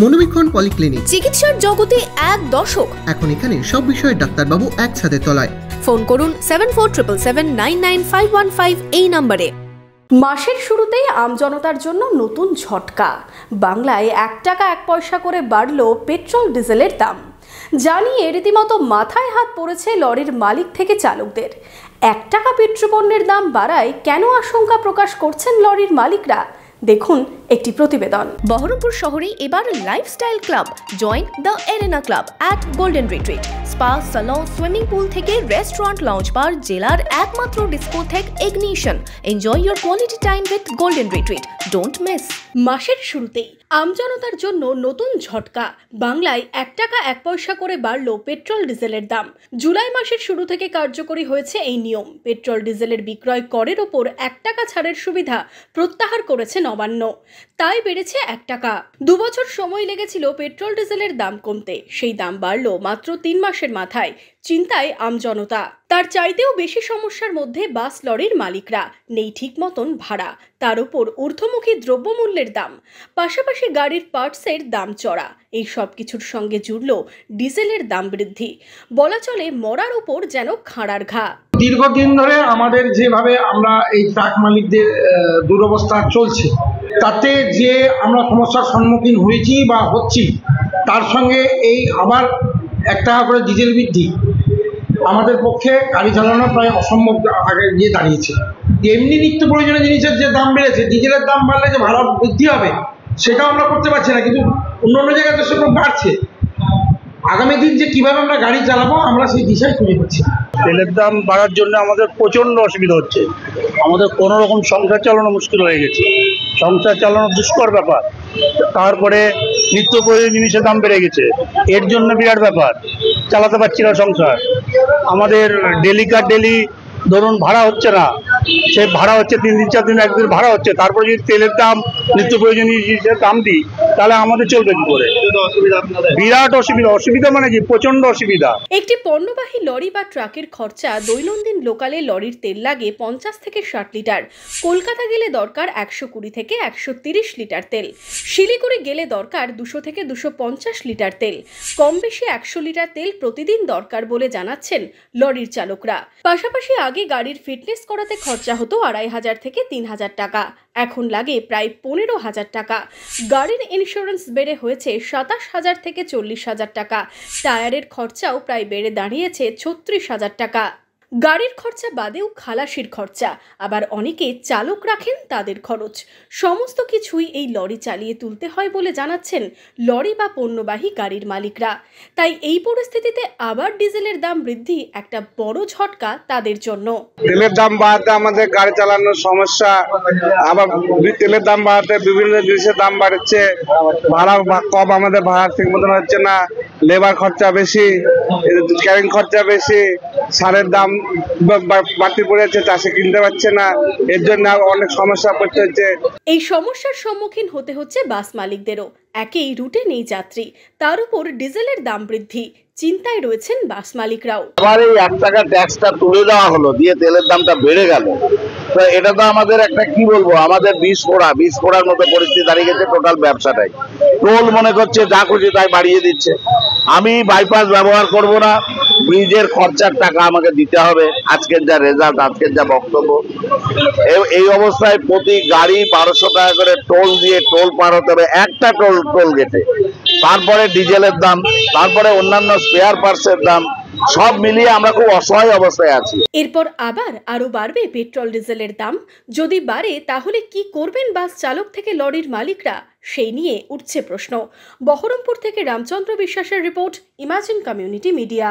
মনোবীক্ষণ polyclinic, চিকিৎসার জগতে এক দশক। এখন এখানে সব বিষয়ে ডাক্তারবাবু একসাথে তলায়। ফোন করুন 7477999515 এই নম্বরে। মাসের শুরুতেই আমজনতার জন্য নতুন ঝটকা। বাংলায় 1 টাকা 1 পয়সা করে বাড়ল পেট্রোল ডিজেলের দাম। জানিয়ে রীতিমতো মাথায় হাত পড়েছে লরির মালিক থেকে চালকদের। 1 টাকা পেট্রোপণ্যের দাম বাড়ায় কেন আশঙ্কা প্রকাশ করছেন লরির মালিকরা? দেখুন একটি প্রতিবেদন। বহরমপুর শহরে এবার lifestyle club. Join the arena club at golden retreat. Spa, salon, swimming pool থেকে রেস্টুরেন্ট, লাউঞ্জ বার, জেলার একমাত্র discotheque ignition. Enjoy your quality time with golden retreat. Don't miss. মাসের শুরুতেই আমজনতার জন্য নতুন ঝটকা। বাংলায় 1 টাকা 1 পয়সা করে বাড়ল পেট্রোল ডিজেলের দাম। জুলাই মাসের শুরু থেকে কার্যকরী হয়েছে এই নিয়ম। পেট্রোল ডিজেলের বিক্রয় করের ওপর 1 টাকা ছাড়ের সুবিধা প্রত্যাহার করেছে নবান্ন। তাই বেড়েছে 1 টাকা। 2 বছর সময় লেগেছিল পেট্রোল ডিজেলের দাম কমতে। সেই দাম বাড়ল মাত্র 3 মাসের মাথায়। চিন্তায় আমজনতা। তার চাইতেও বেশি সমস্যার মধ্যে বাস লরির মালিকরা। নেই ঠিক মতন ভাড়া, তার উপর ঊর্ধ্বমুখী দ্রব্যমূল্যের দাম, পাশাপাশি গাড়ির পার্টসের দাম চড়া। এই সব কিছুর সঙ্গে জুড়ল ডিজেলের দাম বৃদ্ধি। বলা চলে মরার উপর যেন খাঁড়ার ঘা। দীর্ঘদিন ধরে আমাদের যেভাবে আমরা এই ট্রাক মালিকদের দুরবস্থা চলছে, তাতে যে আমরা সমস্যার সম্মুখীন হয়েছি বা হচ্ছি, তার সঙ্গে এই আবার 1 টাকা করে ডিজেল বৃদ্ধি আমাদের পক্ষে গাড়ি চালানো প্রায় অসম্ভব আগে গিয়ে দাঁড়িয়েছে। এমনি নিত্য প্রয়োজনীয় জিনিসের যে দাম বেড়েছে, ডিজেলের দাম বাড়লে যে ভাড়া বৃদ্ধি হবে সেটাও আমরা করতে পারছি না, কিন্তু অন্য জায়গায় তো সেরকম বাড়ছে। আগামী দিন যে কিভাবে আমরা গাড়ি চালাবো আমরা সেই দিশায় খুঁজে পাচ্ছি না। তেলের দাম বাড়ার জন্য আমাদের প্রচণ্ড অসুবিধা হচ্ছে। আমাদের কোনো রকম সংসার চালানো মুশকিল হয়ে গেছে। সংসার চালানো দুষ্কর ব্যাপার। তারপরে নিত্য প্রয়োজনীয় জিনিসের দাম বেড়ে গেছে, এর জন্য বিরাট ব্যাপার। চালাতে পারছি না সংসার। আমাদের ডেলি ধরুন ভাড়া হচ্ছে না, সে ভাড়া হচ্ছে 3 দিন 4 দিন 1 দিন ভাড়া হচ্ছে। তারপরে যদি তেলের দাম, নিত্য প্রয়োজনীয় জিনিসের দাম দিই, তাহলে আমাদের চলবে কি করে? বিরাট অসুবিধা মানে কি, প্রচন্ড অসুবিধা। একটি পণ্যবাহী লরি বা ট্রাকের খরচা দৈনন্দিন লোকালে লরির তেল লাগে 50 থেকে 60 লিটার। কলকাতা গেলে দরকার 120 থেকে 130 লিটার তেল। শিলিগুড়ি গেলে দরকার 200 থেকে 250 লিটার তেল। কম বেশি 100 লিটার তেল প্রতিদিন দরকার বলে জানাচ্ছেন লরির চালকরা। পাশাপাশি আগে গাড়ির ফিটনেস করাতে খরচা হতো 2500 থেকে 3000 টাকা, এখন লাগে প্রায় 15,000 টাকা। গাড়ির ইন্স্যুরেন্স বেড়ে হয়েছে 27,000 থেকে 40,000 টাকা। টায়ারের খরচাও প্রায় বেড়ে দাঁড়িয়েছে 36,000 টাকা। গাড়ির খরচা বাদেও খালাসির খরচা, আবার অনেকে চালক রাখেন, তাদের খরচ, সমস্ত কিছুই এই লরি চালিয়ে তুলতে হয় বলে জানাচ্ছেন লরি বা পণ্যবাহী গাড়ির মালিকরা। তাই এই পরিস্থিতিতে আবার ডিজেলের দাম বৃদ্ধি একটা বড় ঝটকা তাদের জন্য। তেলের দাম বাড়াতে আমাদের গাড়ি চালানোর সমস্যা, আবার তেলের দাম বাড়াতে বিভিন্ন জিনিসের দাম বাড়ছে। ভাড়া কম, আমাদের ভাড়া ঠিক মতন হচ্ছে না, লেবার খরচা বেশি, ক্যারিং খরচা বেশি, সারের দাম বাড়তি পড়েছে, চাষে কিনতে পারছে না, এর জন্য অনেক সমস্যা পড়তে হচ্ছে। এই সমস্যার সম্মুখীন হতে হচ্ছে বাস মালিকদেরও। একই রুটে নেই যাত্রী, তার উপর ডিজেলের দাম বৃদ্ধি। চিন্তায় রয়েছেন বাস মালিকরাও। আবার এই 1 টাকা ট্যাক্সটা তুলে দেওয়া হলো, দিয়ে তেলের দামটা বেড়ে গেল। তো এটা তো আমাদের একটা কি বলবো, আমাদের বিষ পোড়ার মতো পরিস্থিতি দাঁড়িয়ে গেছে টোটাল ব্যবসাটাই। টোল মনে করছে যা খুশি তাই বাড়িয়ে দিচ্ছে। আমি বাইপাস ব্যবহার করব না, ব্রিজের খরচার টাকা আমাকে দিতে হবে। আজকের যা রেজাল্ট, আজকের যা বক্তব্য, এই অবস্থায় প্রতি গাড়ি 1200 টাকা করে টোল দিয়ে টোল পার হতে হবে, একটা টোল গেটে। তারপরে ডিজেলের দাম, তারপরে অন্যান্য স্পেয়ার পার্টসের দাম, সব মিলিয়ে আমরা খুব অসহায় অবস্থায় আছি। এরপর আবার আরো বাড়বে পেট্রোল ডিজেলের দাম। যদি বাড়ে তাহলে কি করবেন বাস চালক থেকে লরির মালিকরা? সেই নিয়ে উঠছে প্রশ্ন। বহরমপুর থেকে রামচন্দ্র বিশ্বাসের রিপোর্ট, ইমাজিন কমিউনিটি মিডিয়া।